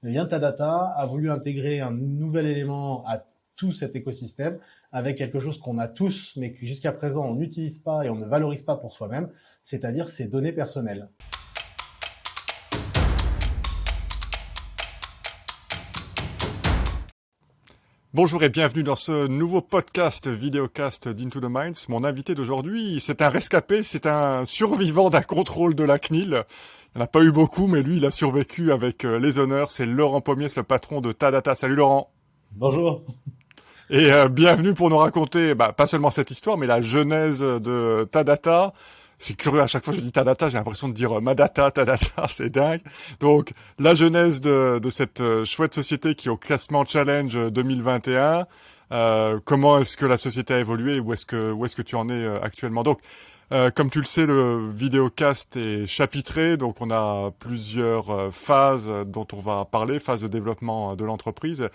Eh bien, Tadata a voulu intégrer un nouvel élément à tout cet écosystème avec quelque chose qu'on a tous, mais que jusqu'à présent on n'utilise pas et on ne valorise pas pour soi-même, c'est-à-dire ses données personnelles. Bonjour et bienvenue dans ce nouveau podcast, vidéocast d'Into the Minds. Mon invité d'aujourd'hui, c'est un rescapé, c'est un survivant d'un contrôle de la CNIL. Il n'y en a pas eu beaucoup, mais lui, il a survécu avec les honneurs. C'est Laurent Pommiès, le patron de Tadata. Salut Laurent. Bonjour. Et bienvenue pour nous raconter, pas seulement cette histoire, mais la genèse de Tadata. C'est curieux, à chaque fois que je dis Tadata, j'ai l'impression de dire Madata, Tadata, c'est dingue. Donc, la genèse de cette chouette société qui est au classement Challenge 2021. Comment est-ce que la société a évolué et où est-ce que tu en es actuellement? Donc, comme tu le sais, le vidéocast est chapitré, donc on a plusieurs phases dont on va parler, phases de développement de l'entreprise.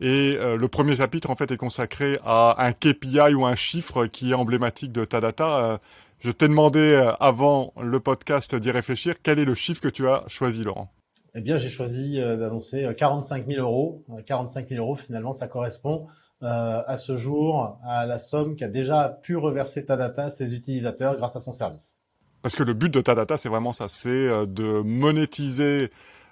Et le premier chapitre, en fait, est consacré à un KPI ou un chiffre qui est emblématique de Tadata. Je t'ai demandé avant le podcast d'y réfléchir. Quel est le chiffre que tu as choisi, Laurent? Eh bien, j'ai choisi d'annoncer 45 000 euros. 45 000 euros, finalement, ça correspond à ce jour à la somme qu'a déjà pu reverser Tadata à ses utilisateurs grâce à son service. Parce que le but de Tadata, c'est vraiment ça, c'est de monétiser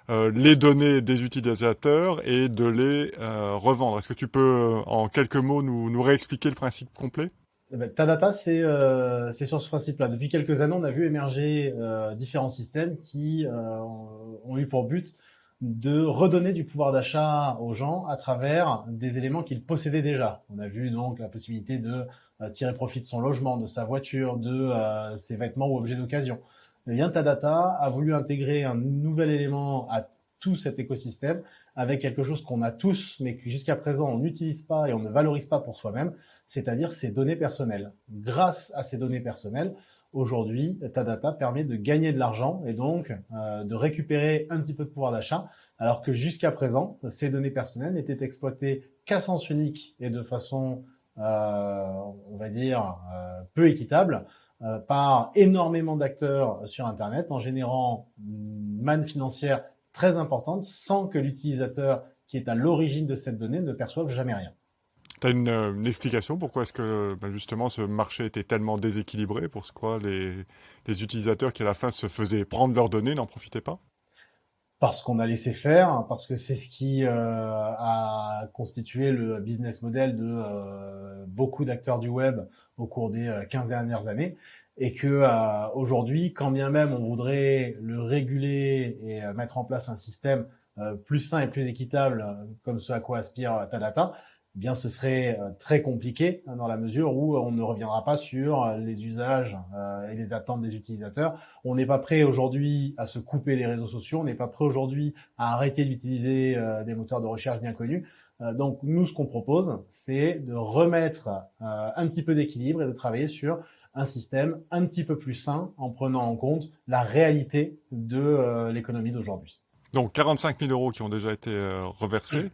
les données des utilisateurs et de les revendre. Est-ce que tu peux, en quelques mots, nous réexpliquer le principe complet? Eh ben, Tadata, c'est sur ce principe-là. Depuis quelques années, on a vu émerger différents systèmes qui ont eu pour but de redonner du pouvoir d'achat aux gens à travers des éléments qu'ils possédaient déjà. On a vu donc la possibilité de tirer profit de son logement, de sa voiture, de ses vêtements ou objets d'occasion. Eh bien, Tadata a voulu intégrer un nouvel élément à tout cet écosystème avec quelque chose qu'on a tous, mais que jusqu'à présent on n'utilise pas et on ne valorise pas pour soi-même, c'est-à-dire ses données personnelles. Grâce à ces données personnelles, aujourd'hui, Tadata permet de gagner de l'argent et donc de récupérer un petit peu de pouvoir d'achat, alors que jusqu'à présent, ces données personnelles n'étaient exploitées qu'à sens unique et de façon, on va dire, peu équitable par énormément d'acteurs sur Internet en générant une manne financière très importante sans que l'utilisateur qui est à l'origine de cette donnée ne perçoive jamais rien. Tu as une explication pourquoi est-ce que justement ce marché était tellement déséquilibré, pourquoi les utilisateurs qui à la fin se faisaient prendre leurs données n'en profitaient pas? Parce qu'on a laissé faire, parce que c'est ce qui a constitué le business model de beaucoup d'acteurs du web au cours des 15 dernières années, et que aujourd'hui, quand bien même on voudrait le réguler et mettre en place un système plus sain et plus équitable, comme ce à quoi aspire Tadata, eh bien ce serait très compliqué dans la mesure où on ne reviendra pas sur les usages et les attentes des utilisateurs. On n'est pas prêt aujourd'hui à se couper les réseaux sociaux, on n'est pas prêt aujourd'hui à arrêter d'utiliser des moteurs de recherche bien connus. Donc nous, ce qu'on propose, c'est de remettre un petit peu d'équilibre et de travailler sur un système un petit peu plus sain en prenant en compte la réalité de l'économie d'aujourd'hui. Donc 45 000 euros qui ont déjà été reversés.